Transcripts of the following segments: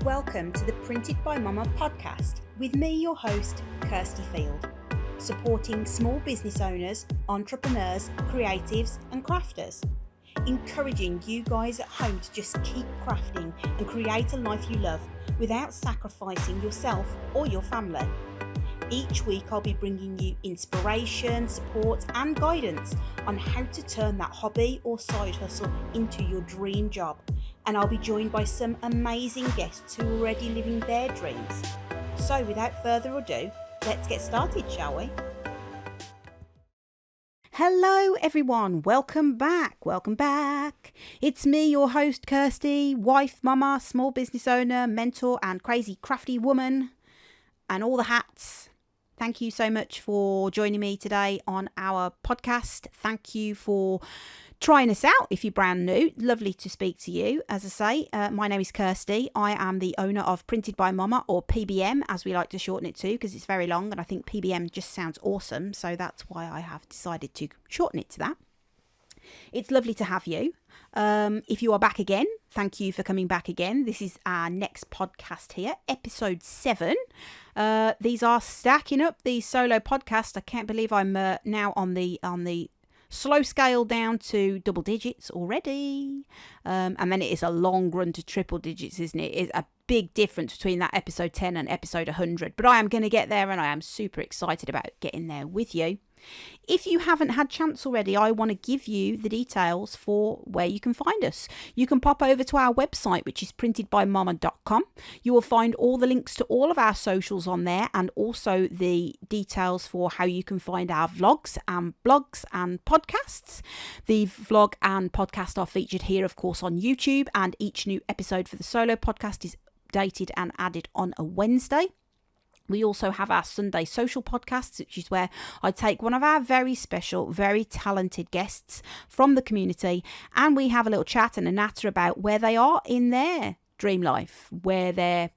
Welcome to the Printed by Mama podcast with me, your host, Kirsty Field, supporting small business owners, entrepreneurs, creatives and crafters, encouraging you guys at home to just keep crafting and create a life you love without sacrificing yourself or your family. Each week I'll be bringing you inspiration, support and guidance on how to turn that hobby or side hustle into your dream job. And I'll be joined by some amazing guests who are already living their dreams. So without further ado, let's get started, shall we? Hello everyone, welcome back. It's me, your host Kirsty, wife, mama, small business owner, mentor and crazy crafty woman and all the hats. Thank you so much for joining me today on our podcast. Thank you for trying us out if you're brand new. Lovely to speak to you. As I say, my name is Kirsty. I am the owner of Printed by Mama, or PBM as we like to shorten it to, because it's very long and I think PBM just sounds awesome. So that's why I have decided to shorten it to that. It's lovely to have you. If you are back again, thank you for coming back again. This is our next podcast here, episode 7. These are stacking up, these solo podcasts. I can't believe I'm now on the slow scale down to double digits already. And then it is a long run to triple digits, isn't it? It's a big difference between that episode 10 and episode 100. But I am going to get there and I am super excited about getting there with you. If you haven't had chance already, I want to give you the details for where you can find us. You can pop over to our website, which is printedbymama.com. You will find all the links to all of our socials on there and also the details for how you can find our vlogs and blogs and podcasts. The vlog and podcast are featured here, of course, on YouTube, and each new episode for the solo podcast is updated and added on a Wednesday. We also have our Sunday social podcasts, which is where I take one of our very special, very talented guests from the community and we have a little chat and a natter about where they are in their dream life, where they're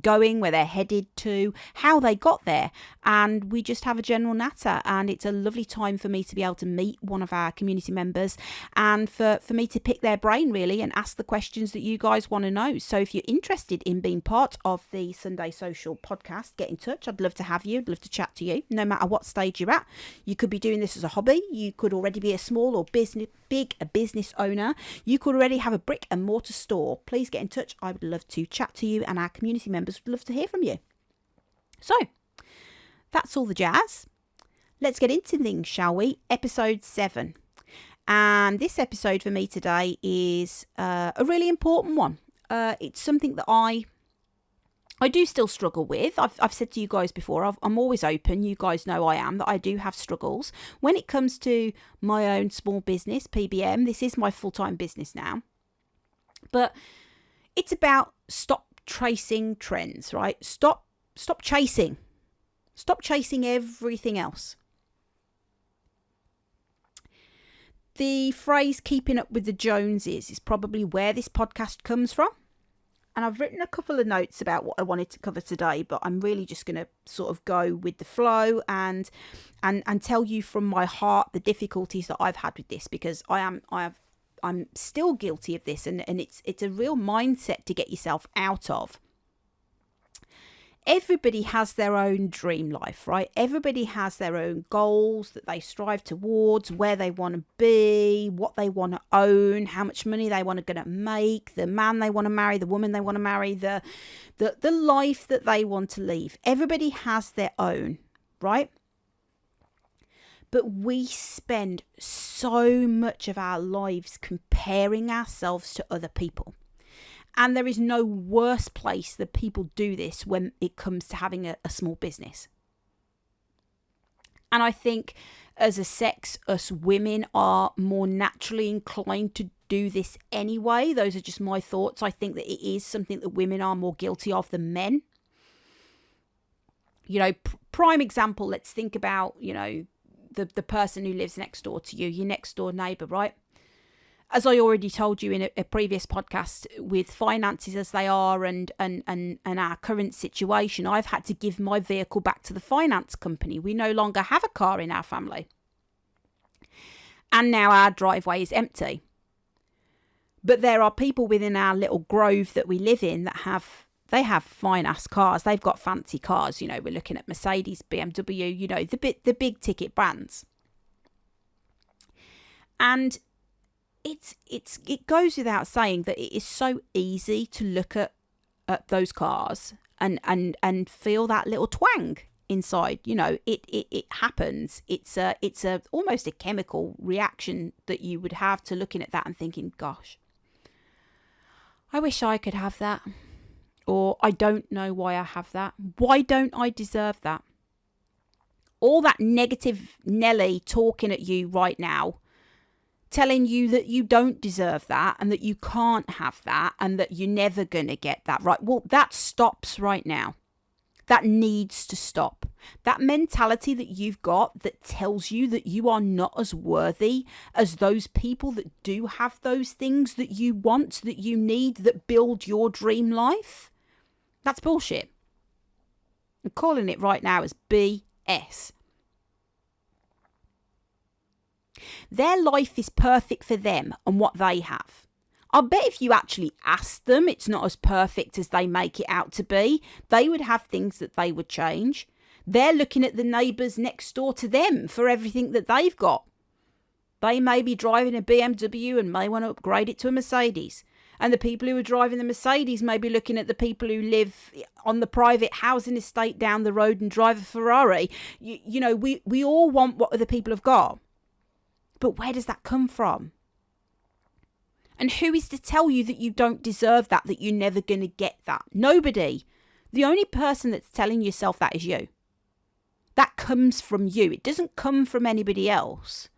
going, where they're headed to, how they got there, and we just have a general natter. And it's a lovely time for me to be able to meet one of our community members and for me to pick their brain really and ask the questions that you guys want to know. So if you're interested in being part of the Sunday Social podcast, get in touch. I'd love to have you. I'd love to chat to you, no matter what stage you're at. You could be doing this as a hobby. You could already be a small or big business owner. You could already have a brick and mortar store. Please get in touch. I would love to chat to you and our community members would love to hear from you. So that's all the jazz. Let's get into things, shall we? Episode 7. And this episode for me today is a really important one. It's something that I do still struggle with. I've said to you guys before, I'm always open. You guys know I am, that I do have struggles. When it comes to my own small business, PBM, this is my full-time business now. But it's about stop tracing trends, right? Stop chasing everything else. The phrase keeping up with the Joneses is probably where this podcast comes from. And I've written a couple of notes about what I wanted to cover today, but I'm really just going to sort of go with the flow and tell you from my heart the difficulties that I've had with this, because I'm still guilty of this, and it's a real mindset to get yourself out of. Everybody has their own dream life, right? Everybody has their own goals that they strive towards, where they want to be, what they want to own, how much money they want to make, the man they want to marry, the woman they want to marry, the life that they want to live. Everybody has their own, right? But we spend so much of our lives comparing ourselves to other people. And there is no worse place that people do this when it comes to having a small business. And I think as a sex, us women are more naturally inclined to do this anyway. Those are just my thoughts. I think that it is something that women are more guilty of than men. You know, prime example, let's think about, you know, the person who lives next door to you, your next door neighbour, right? As I already told you in a previous podcast, with finances as they are and our current situation, I've had to give my vehicle back to the finance company. We no longer have a car in our family. And now our driveway is empty. But there are people within our little grove that we live in that have They have fine ass cars. They've got fancy cars. You know, we're looking at Mercedes, BMW, you know, the big ticket brands. And it goes without saying that it is so easy to look at those cars and feel that little twang inside. You know, it happens. It's a almost a chemical reaction that you would have to looking at that and thinking, gosh, I wish I could have that. Or I don't know why I have that. Why don't I deserve that? All that negative Nelly talking at you right now, telling you that you don't deserve that and that you can't have that and that you're never going to get that right. Well, that stops right now. That needs to stop. That mentality that you've got that tells you that you are not as worthy as those people that do have those things that you want, that you need, that build your dream life. That's bullshit. I'm calling it right now as BS. Their life is perfect for them and what they have. I'll bet if you actually asked them, it's not as perfect as they make it out to be. They would have things that they would change. They're looking at the neighbours next door to them for everything that they've got. They may be driving a BMW and may want to upgrade it to a Mercedes. And the people who are driving the Mercedes may be looking at the people who live on the private housing estate down the road and drive a Ferrari. You know, we all want what other people have got. But where does that come from? And who is to tell you that you don't deserve that you're never going to get that? Nobody. The only person that's telling yourself that is you. That comes from you. It doesn't come from anybody else.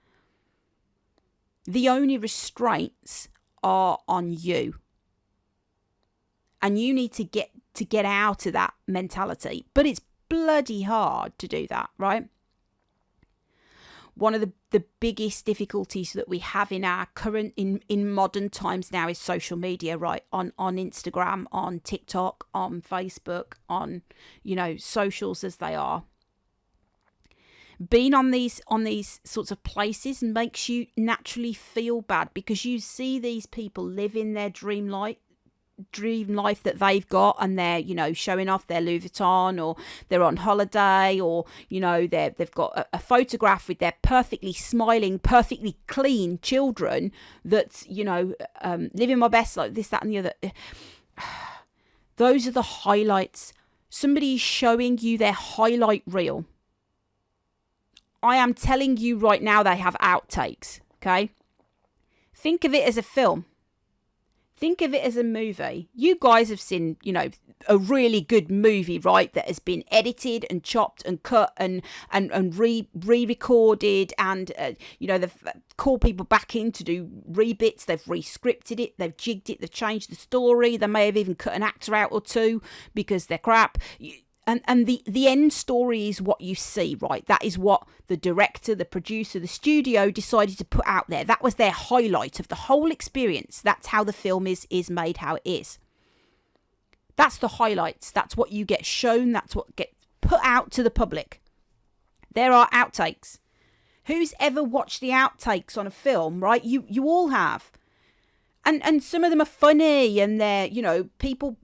The only restraints are on you. And you need to get out of that mentality. But it's bloody hard to do that, right? One of the biggest difficulties that we have in our current, in modern times now is social media, right? On Instagram, on TikTok, on Facebook, on, you know, socials as they are. Being on these sorts of places makes you naturally feel bad because you see these people living their dream life that they've got, and they're, you know, showing off their Louis Vuitton, or they're on holiday, or, you know, they've got a photograph with their perfectly smiling, perfectly clean children that's, you know, living my best life, this, that and the other. Those are the highlights. Somebody's showing you their highlight reel. I am telling you right now, they have outtakes, okay? Think of it as a film. Think of it as a movie. You guys have seen, you know, a really good movie, right? That has been edited and chopped and cut and re-recorded, and you know, they've called people back in to do rebits. They've re-scripted it. They've jigged it. They've changed the story. They may have even cut an actor out or two because they're crap. And the end story is what you see, right? That is what the director, the producer, the studio decided to put out there. That was their highlight of the whole experience. That's how the film is made how it is. That's the highlights. That's what you get shown. That's what gets put out to the public. There are outtakes. Who's ever watched the outtakes on a film, right? You all have. And some of them are funny, and they're, you know, people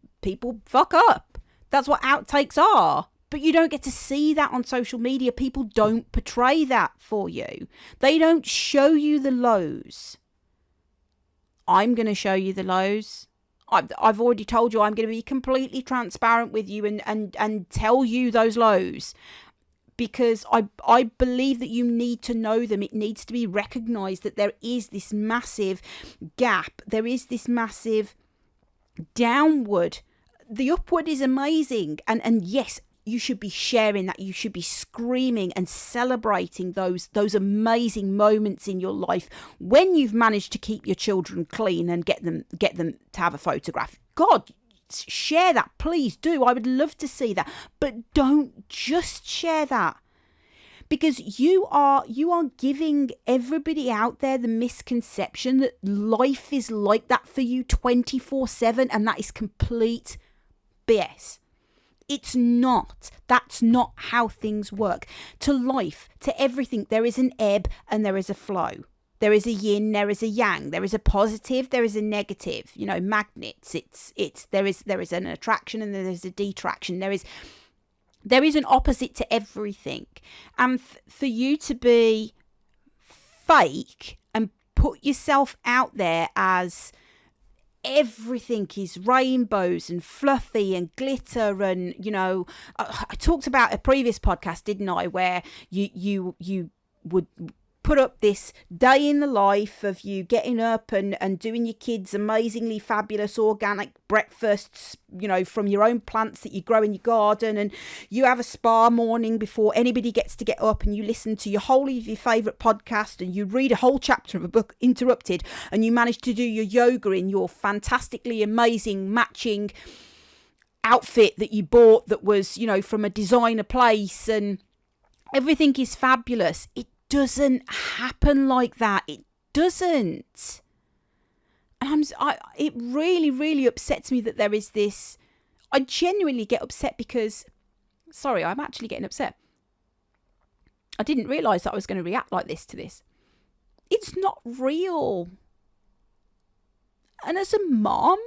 fuck up. That's what outtakes are. But you don't get to see that on social media. People don't portray that for you. They don't show you the lows. I'm going to show you the lows. I've already told you I'm going to be completely transparent with you and tell you those lows. Because I believe that you need to know them. It needs to be recognised that there is this massive gap. There is this massive downward. The upward is amazing, and yes, you should be sharing that. You should be screaming and celebrating those amazing moments in your life when you've managed to keep your children clean and get them to have a photograph. God, share that, please do. I would love to see that, but don't just share that, because you are giving everybody out there the misconception that life is like that for you 24/7, and that is complete BS. It's not. That's not how things work. To life, to everything, there is an ebb and there is a flow. There is a yin, there is a yang, there is a positive, there is a negative. You know, magnets. There is an attraction and there is a detraction. There is an opposite to everything. And for you to be fake and put yourself out there as everything is rainbows and fluffy and glitter, and you know, I talked about a previous podcast, didn't I, where you would put up this day in the life of you getting up and doing your kids amazingly fabulous organic breakfasts, you know, from your own plants that you grow in your garden, and you have a spa morning before anybody gets to get up, and you listen to your favourite podcast, and you read a whole chapter of a book interrupted, and you manage to do your yoga in your fantastically amazing matching outfit that you bought that was, you know, from a designer place, and everything is fabulous. It doesn't happen like that. It doesn't. And it really, really upsets me that there is this. I genuinely get upset because, sorry, I'm actually getting upset. I didn't realise that I was going to react like this to this. It's not real. And as a mom,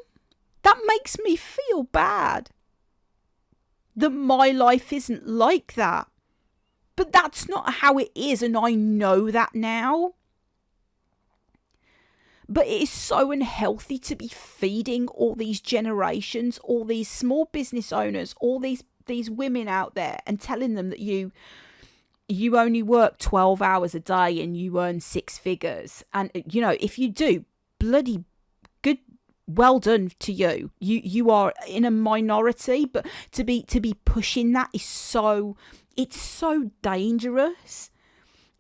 that makes me feel bad that my life isn't like that. But that's not how it is, and I know that now. But it is so unhealthy to be feeding all these generations, all these small business owners, all these women out there, and telling them that you only work 12 hours a day and you earn 6 figures. And, you know, if you do, bloody good, well done to you. You are in a minority, but to be pushing that is so... It's so dangerous.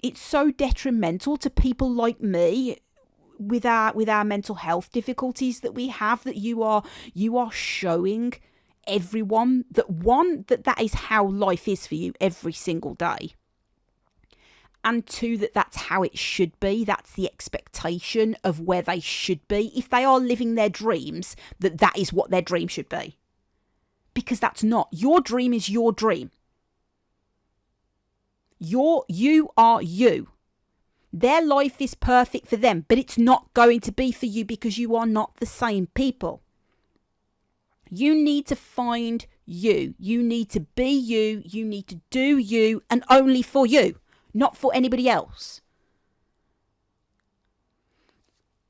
It's so detrimental to people like me with our mental health difficulties that we have, that you are showing everyone that is how life is for you every single day. And 2, that's how it should be. That's the expectation of where they should be. If they are living their dreams, that is what their dream should be. Because that's not. Your dream is your dream. You are you. Their life is perfect for them, but it's not going to be for you because you are not the same people. You need to find you. You need to be you. You need to do you, and only for you, not for anybody else.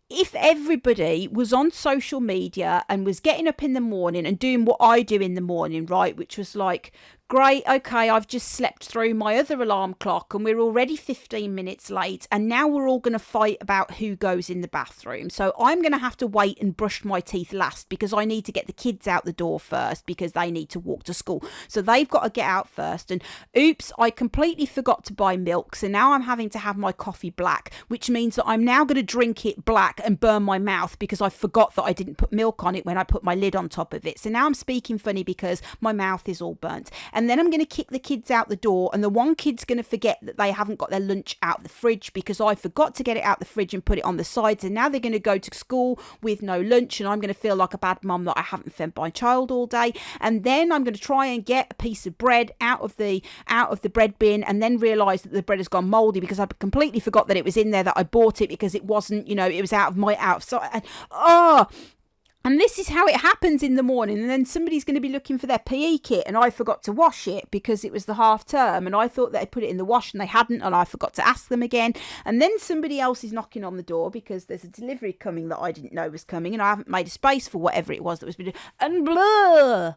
If everybody was on social media and was getting up in the morning and doing what I do in the morning, right, which was like, great, okay, I've just slept through my other alarm clock and we're already 15 minutes late, and now we're all going to fight about who goes in the bathroom. So I'm going to have to wait and brush my teeth last because I need to get the kids out the door first because they need to walk to school. So they've got to get out first. And oops, I completely forgot to buy milk. So now I'm having to have my coffee black, which means that I'm now going to drink it black and burn my mouth because I forgot that I didn't put milk on it when I put my lid on top of it. So now I'm speaking funny because my mouth is all burnt. And then I'm going to kick the kids out the door, and the one kid's going to forget that they haven't got their lunch out the fridge because I forgot to get it out the fridge and put it on the sides, and now they're going to go to school with no lunch, and I'm going to feel like a bad mum that I haven't fed my child all day. And then I'm going to try and get a piece of bread out of the bread bin, and then realise that the bread has gone mouldy because I completely forgot that it was in there, that I bought it because it wasn't, you know, it was out of sight. And this is how it happens in the morning. And then somebody's going to be looking for their PE kit, and I forgot to wash it because it was the half term, and I thought that they put it in the wash and they hadn't, and I forgot to ask them again. And then somebody else is knocking on the door because there's a delivery coming that I didn't know was coming, and I haven't made a space for whatever it was that was being done. And blah.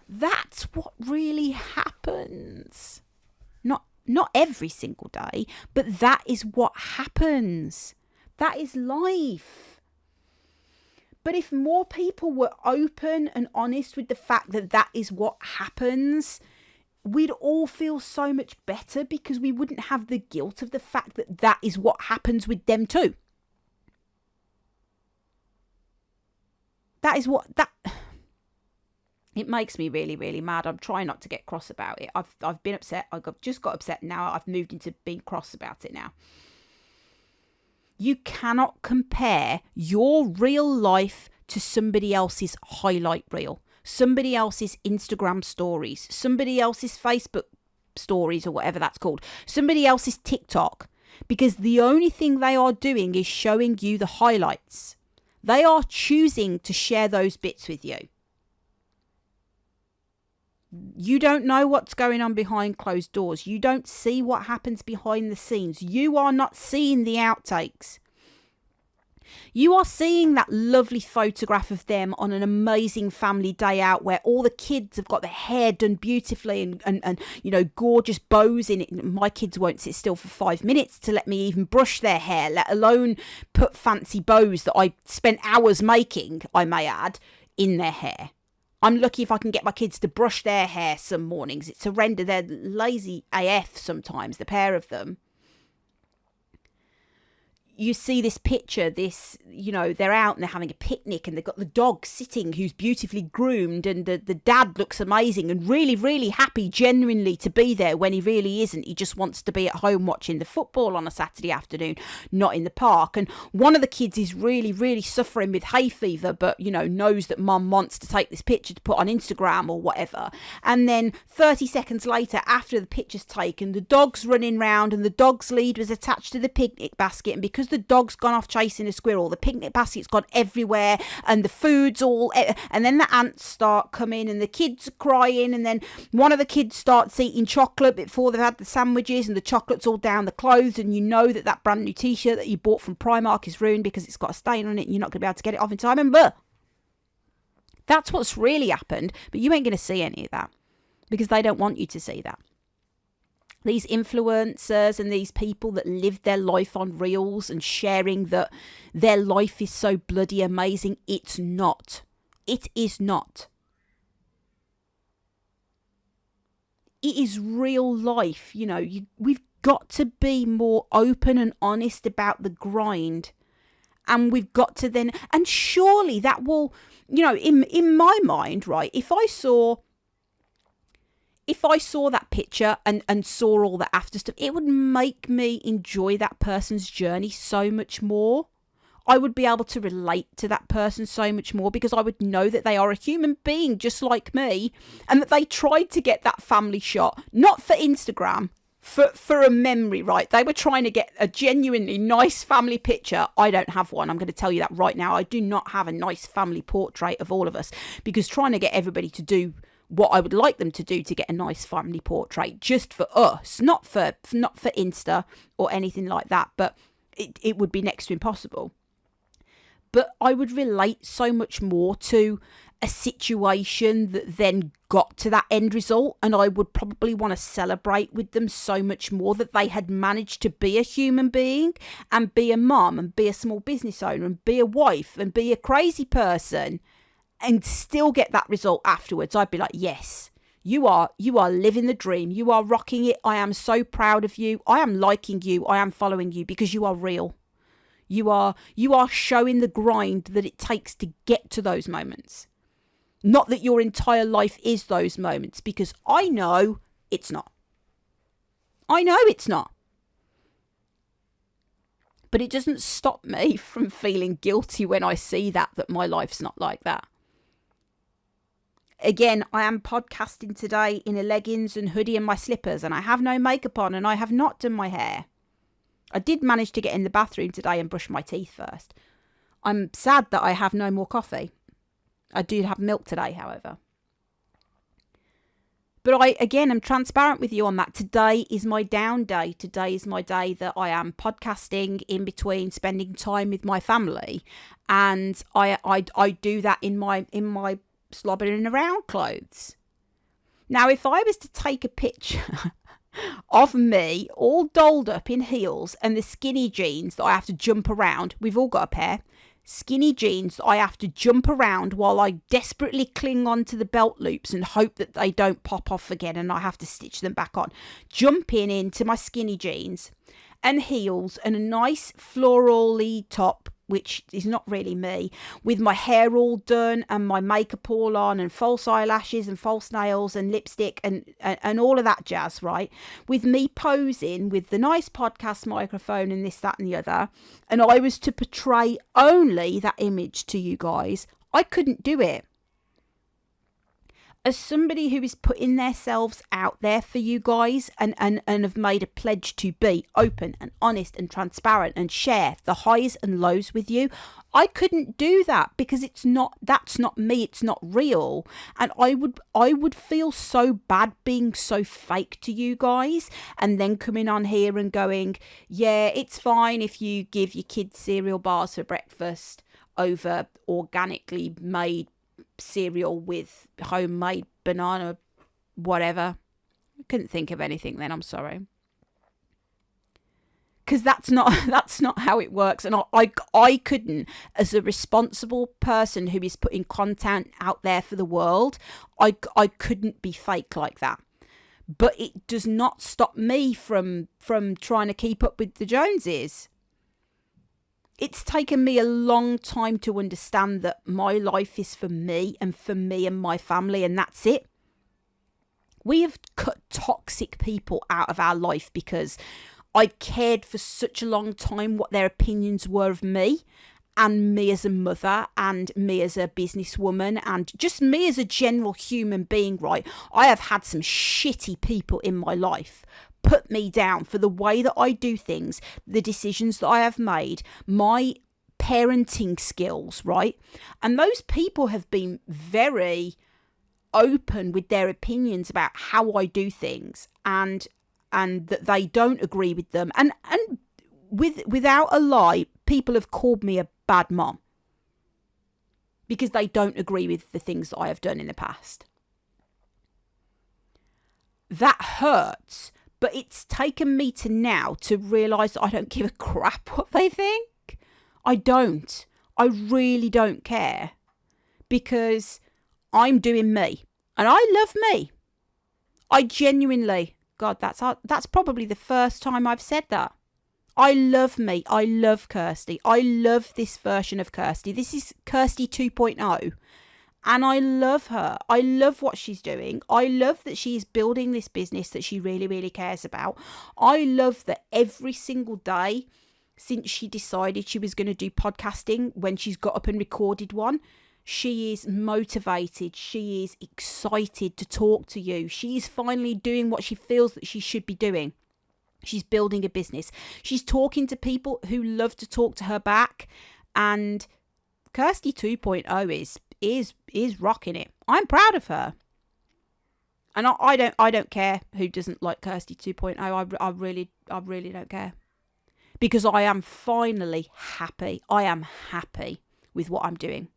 That's what really happens. Not every single day, but that is what happens. That is life. But if more people were open and honest with the fact that that is what happens, we'd all feel so much better because we wouldn't have the guilt of the fact that that is what happens with them too. It makes me really, really mad. I'm trying not to get cross about it. I've been upset. Just got upset now. I've moved into being cross about it now. You cannot compare your real life to somebody else's highlight reel, somebody else's Instagram stories, somebody else's Facebook stories or whatever that's called, somebody else's TikTok. because the only thing they are doing is showing you the highlights. They are choosing to share those bits with you. You don't know what's going on behind closed doors. You don't see what happens behind the scenes. You are not seeing the outtakes. You are seeing that lovely photograph of them on an amazing family day out where all the kids have got their hair done beautifully and you know, gorgeous bows in it. My kids won't sit still for 5 minutes to let me even brush their hair, let alone put fancy bows that I spent hours making, I may add, in their hair. I'm lucky if I can get my kids to brush their hair some mornings. It's horrendous. They're lazy AF sometimes, the pair of them. You see this picture, you know, they're out and they're having a picnic and they've got the dog sitting who's beautifully groomed, and the dad looks amazing and really, really happy genuinely to be there when he really isn't. He just wants to be at home watching the football on a Saturday afternoon, not in the park. And one of the kids is really, really suffering with hay fever, but, you know, knows that mum wants to take this picture to put on Instagram or whatever. And then 30 seconds later, after the picture's taken, the dog's running round and the dog's lead was attached to the picnic basket, and because the dog's gone off chasing a squirrel, the picnic basket's gone everywhere and the food's all, and then the ants start coming and the kids are crying, and then one of the kids starts eating chocolate before they've had the sandwiches, and the chocolate's all down the clothes, and you know that brand new t-shirt that you bought from Primark is ruined because it's got a stain on it and you're not going to be able to get it off in time, and blah. That's what's really happened, but you ain't going to see any of that because they don't want you to see that. These influencers and these people that live their life on reels and sharing that their life is so bloody amazing. It's not. It is not. It is real life. You know, we've got to be more open and honest about the grind. And we've got to then, and surely that will, you know, in my mind, right, if I saw that picture and saw all the after stuff, it would make me enjoy that person's journey so much more. I would be able to relate to that person so much more because I would know that they are a human being just like me, and that they tried to get that family shot, not for Instagram, for a memory, right? They were trying to get a genuinely nice family picture. I don't have one. I'm going to tell you that right now. I do not have a nice family portrait of all of us, because trying to get everybody to do what I would like them to do to get a nice family portrait just for us, not for Insta or anything like that, but it would be next to impossible. But I would relate so much more to a situation that then got to that end result, and I would probably want to celebrate with them so much more that they had managed to be a human being and be a mum and be a small business owner and be a wife and be a crazy person and still get that result afterwards. I'd be like, yes, you are living the dream. You are rocking it. I am so proud of you. I am liking you. I am following you because you are real. You are showing the grind that it takes to get to those moments. Not that your entire life is those moments, because I know it's not. I know it's not. But it doesn't stop me from feeling guilty when I see that my life's not like that. Again, I am podcasting today in a leggings and hoodie and my slippers, and I have no makeup on, and I have not done my hair. I did manage to get in the bathroom today and brush my teeth first. I'm sad that I have no more coffee. I do have milk today, however. But I, again, am transparent with you on that. Today is my down day. Today is my day that I am podcasting in between spending time with my family. And I do that in my slobbering around clothes. Now, if I was to take a picture of me all dolled up in heels and the skinny jeans that I have to jump around, we've all got a pair, skinny jeans that I have to jump around while I desperately cling on to the belt loops and hope that they don't pop off again and I have to stitch them back on. Jumping into my skinny jeans and heels and a nice floral-y top, which is not really me, with my hair all done and my makeup all on and false eyelashes and false nails and lipstick and all of that jazz, right? With me posing with the nice podcast microphone and this, that and the other, and I was to portray only that image to you guys, I couldn't do it. as somebody who is putting themselves out there for you guys and have made a pledge to be open and honest and transparent and share the highs and lows with you, I couldn't do that because that's not me, it's not real. And I would feel so bad being so fake to you guys and then coming on here and going, yeah, it's fine if you give your kids cereal bars for breakfast over organically made cereal with homemade banana whatever. I couldn't think of anything then, I'm sorry. Because that's not how it works. And I couldn't, as a responsible person who is putting content out there for the world, I couldn't be fake like that. But it does not stop me from trying to keep up with the Joneses. It's taken me a long time to understand that my life is for me and my family, and that's it. We have cut toxic people out of our life because I cared for such a long time what their opinions were of me and me as a mother and me as a businesswoman and just me as a general human being, right? I have had some shitty people in my life put me down for the way that I do things, the decisions that I have made, my parenting skills, right? And those people have been very open with their opinions about how I do things and that they don't agree with them. And without a lie, people have called me a bad mom because they don't agree with the things that I have done in the past. That hurts. But it's taken me to now to realise that I don't give a crap what they think. I don't. I really don't care. Because I'm doing me. And I love me. I genuinely... God, that's probably the first time I've said that. I love me. I love Kirsty. I love this version of Kirsty. This is Kirsty 2.0. And I love her. I love what she's doing. I love that she's building this business that she really, really cares about. I love that every single day since she decided she was going to do podcasting, when she's got up and recorded one, she is motivated. She is excited to talk to you. She is finally doing what she feels that she should be doing. She's building a business. She's talking to people who love to talk to her back. And Kirsty 2.0 is rocking it. I'm proud of her. And I don't care who doesn't like Kirsty 2.0. I really don't care. Because I am finally happy. I am happy with what I'm doing.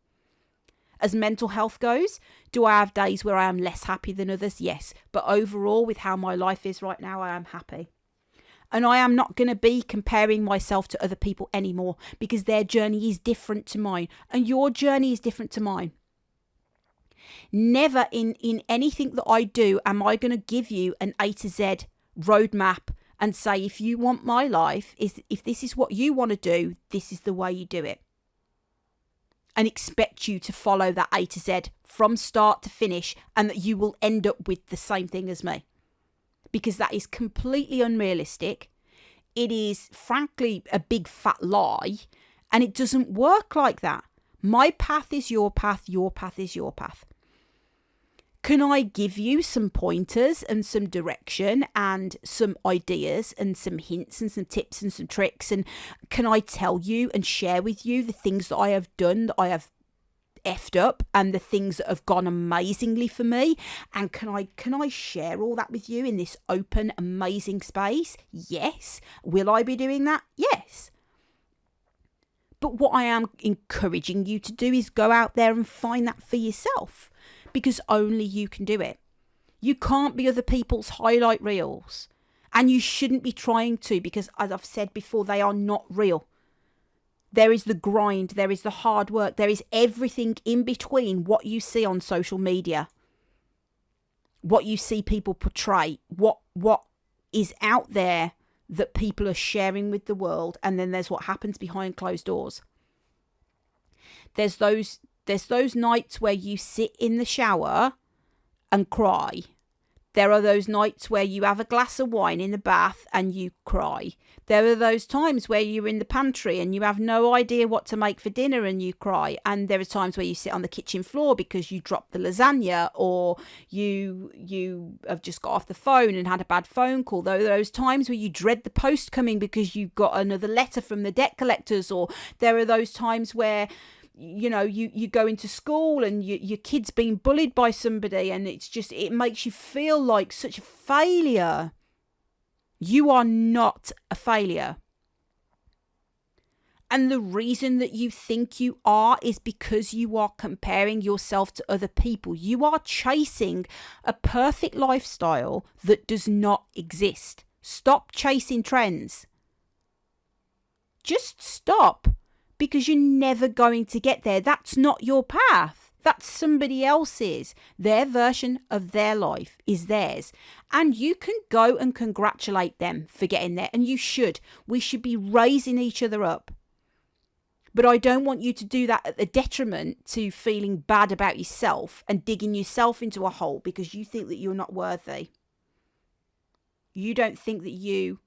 As mental health goes, do I have days where I am less happy than others? Yes. But overall, with how my life is right now, I am happy. And I am not going to be comparing myself to other people anymore because their journey is different to mine. And your journey is different to mine. Never in anything that I do am I going to give you an A to Z roadmap and say, if you want my life, if this is what you want to do, this is the way you do it. And expect you to follow that A to Z from start to finish and that you will end up with the same thing as me. Because that is completely unrealistic. It is, frankly, a big fat lie. And it doesn't work like that. My path is your path. Your path is your path. Can I give you some pointers and some direction and some ideas and some hints and some tips and some tricks? And can I tell you and share with you the things that I have done, that I have effed up, and the things that have gone amazingly for me? And can I share all that with you in this open, amazing space? Yes. Will I be doing that? Yes. But what I am encouraging you to do is go out there and find that for yourself, because only you can do it. You can't be other people's highlight reels, and you shouldn't be trying to, because as I've said before, they are not real. There is the grind, there is the hard work, there is everything in between what you see on social media, what you see people portray, what is out there that people are sharing with the world, and then there's what happens behind closed doors. There's those nights where you sit in the shower and cry There are those nights where you have a glass of wine in the bath and you cry. There are those times where you're in the pantry and you have no idea what to make for dinner and you cry. And there are times where you sit on the kitchen floor because you dropped the lasagna, or you have just got off the phone and had a bad phone call. There are those times where you dread the post coming because you've got another letter from the debt collectors, or there are those times where you go into school and your kid's being bullied by somebody, and it makes you feel like such a failure. You are not a failure. And the reason that you think you are is because you are comparing yourself to other people. You are chasing a perfect lifestyle that does not exist. Stop chasing trends. Just stop. Because you're never going to get there. That's not your path. That's somebody else's. Their version of their life is theirs. And you can go and congratulate them for getting there. And you should. We should be raising each other up. But I don't want you to do that at the detriment to feeling bad about yourself and digging yourself into a hole because you think that you're not worthy. You don't think that you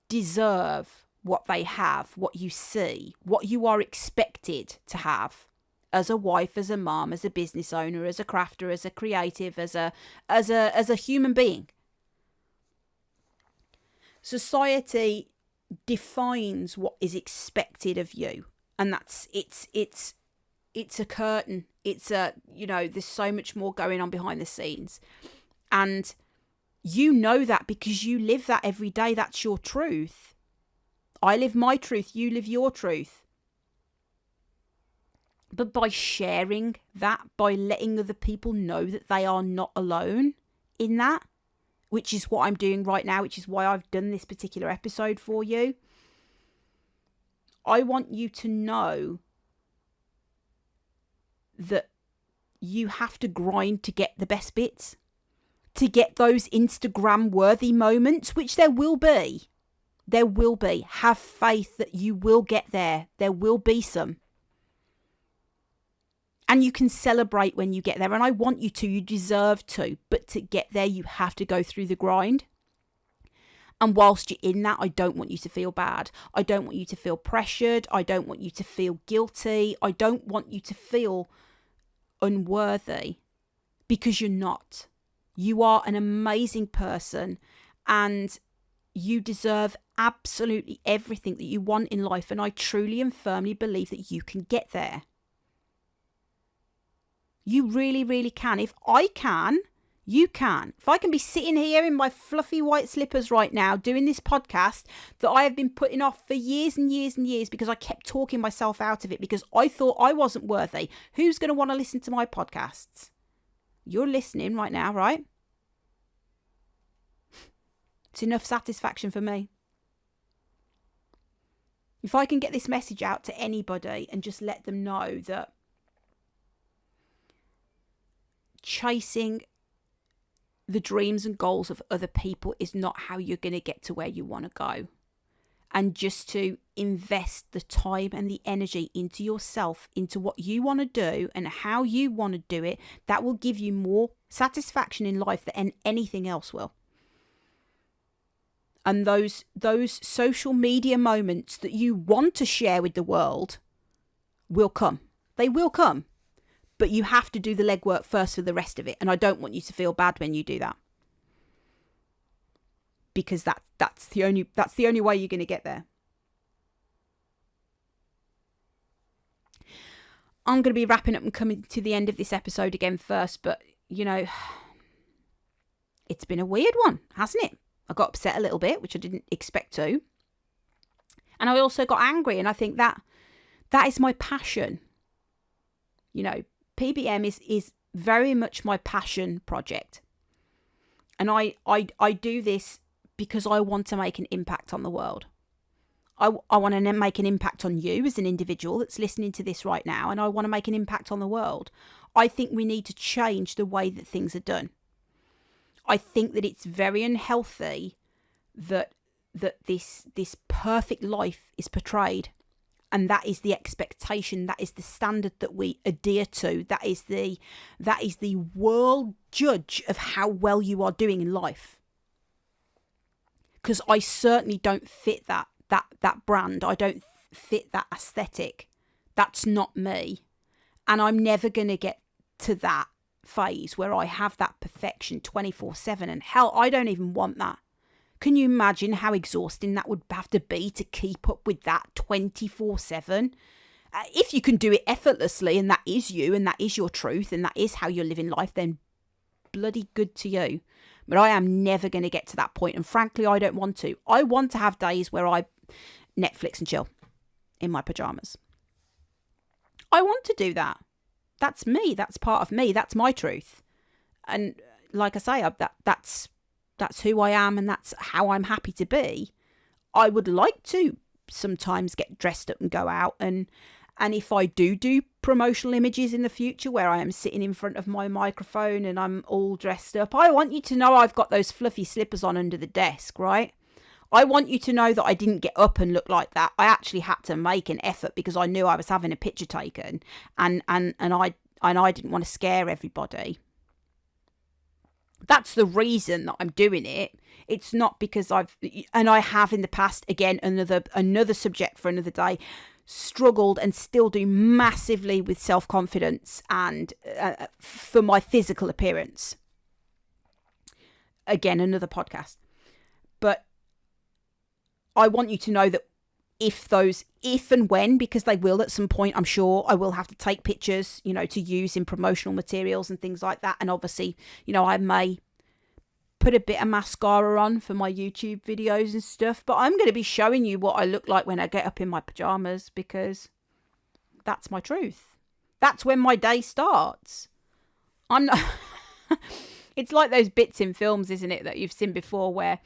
deserve what they have, what you see, what you are expected to have as a wife, as a mom, as a business owner, as a crafter, as a creative, as a human being. Society defines what is expected of you, and it's a curtain. It's there's so much more going on behind the scenes, and you know that because you live that every day. That's your truth. I live my truth, you live your truth. But by sharing that, by letting other people know that they are not alone in that, which is what I'm doing right now, which is why I've done this particular episode for you, I want you to know that you have to grind to get the best bits, to get those Instagram worthy moments, which there will be. There will be. Have faith that you will get there. There will be some. And you can celebrate when you get there. And I want you to. You deserve to. But to get there, you have to go through the grind. And whilst you're in that, I don't want you to feel bad. I don't want you to feel pressured. I don't want you to feel guilty. I don't want you to feel unworthy. Because you're not. You are an amazing person. And you deserve absolutely everything that you want in life. And I truly and firmly believe that you can get there. You really, really can. If I can, you can. If I can be sitting here in my fluffy white slippers right now doing this podcast that I have been putting off for years and years and years because I kept talking myself out of it because I thought I wasn't worthy. Who's going to want to listen to my podcasts? You're listening right now, right? It's enough satisfaction for me. If I can get this message out to anybody and just let them know that chasing the dreams and goals of other people is not how you're going to get to where you want to go. And just to invest the time and the energy into yourself, into what you want to do and how you want to do it, that will give you more satisfaction in life than anything else will. And those social media moments that you want to share with the world will come. They will come. But you have to do the legwork first for the rest of it. And I don't want you to feel bad when you do that. Because that's the only way you're going to get there. I'm going to be wrapping up and coming to the end of this episode again first. But, it's been a weird one, hasn't it? I got upset a little bit, which I didn't expect to. And I also got angry. And I think that is my passion. PBM is very much my passion project. And I do this because I want to make an impact on the world. I want to make an impact on you as an individual that's listening to this right now. And I want to make an impact on the world. I think we need to change the way that things are done. I think that it's very unhealthy that this perfect life is portrayed And that is the expectation. That is the standard that we adhere to. That is the world judge of how well you are doing in life. Because I certainly don't fit that brand. I don't fit that aesthetic. That's not me. And I'm never going to get to that phase where I have that perfection 24/7. And hell, I don't even want that. Can you imagine how exhausting that would have to be to keep up with that 24/7? If you can do it effortlessly and that is you and that is your truth and that is how you're living life, then bloody good to you. But I am never going to get to that point. And frankly, I don't want to. I want to have days where I Netflix and chill in my pajamas. I want to do that. That's me. That's part of me. That's my truth. And like I say, that's who I am and that's how I'm happy to be. I would like to sometimes get dressed up and go out. And if I do promotional images in the future where I am sitting in front of my microphone and I'm all dressed up, I want you to know I've got those fluffy slippers on under the desk, right? I want you to know that I didn't get up and look like that. I actually had to make an effort because I knew I was having a picture taken and I didn't want to scare everybody. That's the reason that I'm doing it. It's not because I have in the past, again, another subject for another day, struggled and still do massively with self-confidence and for my physical appearance. Again, another podcast. But I want you to know that if and when, because they will at some point, I'm sure I will have to take pictures, to use in promotional materials and things like that. And obviously, I may put a bit of mascara on for my YouTube videos and stuff, but I'm going to be showing you what I look like when I get up in my pajamas because that's my truth. That's when my day starts. I'm not... It's like those bits in films, isn't it, that you've seen before where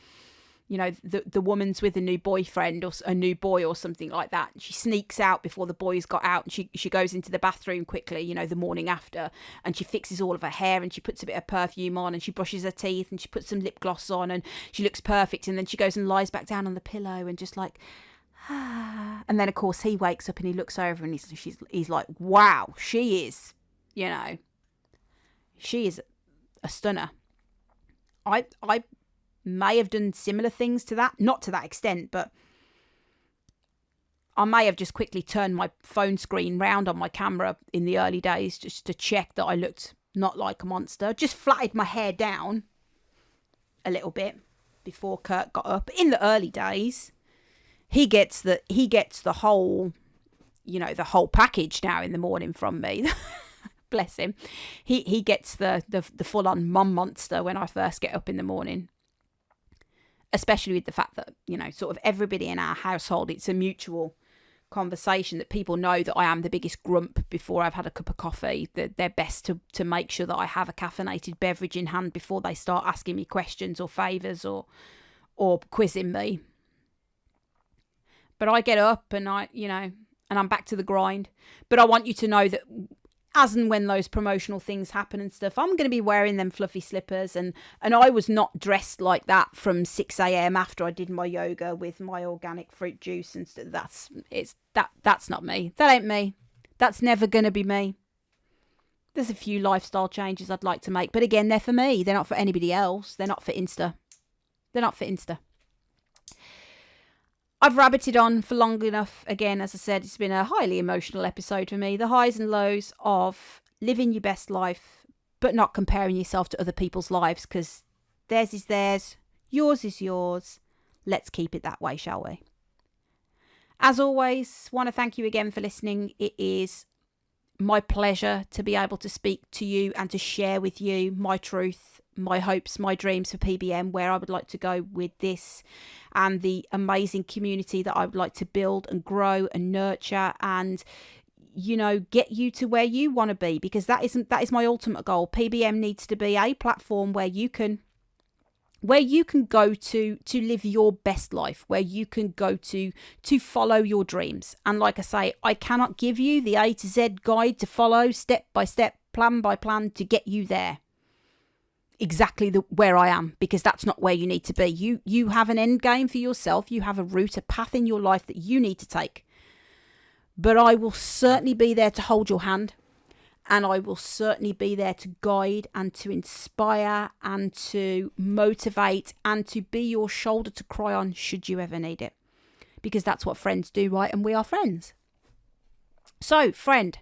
the woman's with a new boyfriend or a new boy or something like that. She sneaks out before the boys got out and she goes into the bathroom quickly, the morning after, and she fixes all of her hair and she puts a bit of perfume on and she brushes her teeth and she puts some lip gloss on and she looks perfect. And then she goes and lies back down on the pillow and just like, and then of course he wakes up and he looks over and he's like, wow, she is, she is a stunner. I may have done similar things to that, not to that extent, but I may have just quickly turned my phone screen round on my camera in the early days just to check that I looked not like a monster. Just flatted my hair down a little bit before Kurt got up. In the early days, he gets the whole, the whole package now in the morning from me. Bless him. He gets the full on mum monster when I first get up in the morning. Especially with the fact that, sort of everybody in our household, it's a mutual conversation that people know that I am the biggest grump before I've had a cup of coffee. That they're best to make sure that I have a caffeinated beverage in hand before they start asking me questions or favours or quizzing me. But I get up and and I'm back to the grind. But I want you to know that as and when those promotional things happen and stuff, I'm going to be wearing them fluffy slippers. And I was not dressed like that from 6 a.m. after I did my yoga with my organic fruit juice and stuff. That's not me. That ain't me. That's never going to be me. There's a few lifestyle changes I'd like to make. But again, they're for me. They're not for anybody else. They're not for Insta. I've rabbited on for long enough. Again, as I said, it's been a highly emotional episode for me. The highs and lows of living your best life, but not comparing yourself to other people's lives, because theirs is theirs, yours is yours. Let's keep it that way, shall we? As always, want to thank you again for listening. It is my pleasure to be able to speak to you and to share with you my truth, my hopes, my dreams for PBM, where I would like to go with this, and the amazing community that I would like to build and grow and nurture and, get you to where you want to be, because that is my ultimate goal. PBM needs to be a platform where you can go to live your best life, where you can go to follow your dreams. And like I say, I cannot give you the A to Z guide to follow step by step, plan by plan to get you there. Exactly where I am, because that's not where you need to be. You have an end game for yourself. You have a route, a path in your life that you need to take. but I will certainly be there to hold your hand, and I will certainly be there to guide and to inspire and to motivate and to be your shoulder to cry on should you ever need it, because that's what friends do, right? And we are friends. So, friend,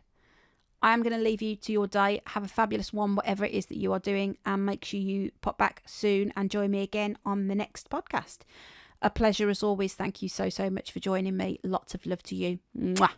I am going to leave you to your day. Have a fabulous one, whatever it is that you are doing, and make sure you pop back soon and join me again on the next podcast. A pleasure as always. Thank you so much for joining me. Lots of love to you. Mwah.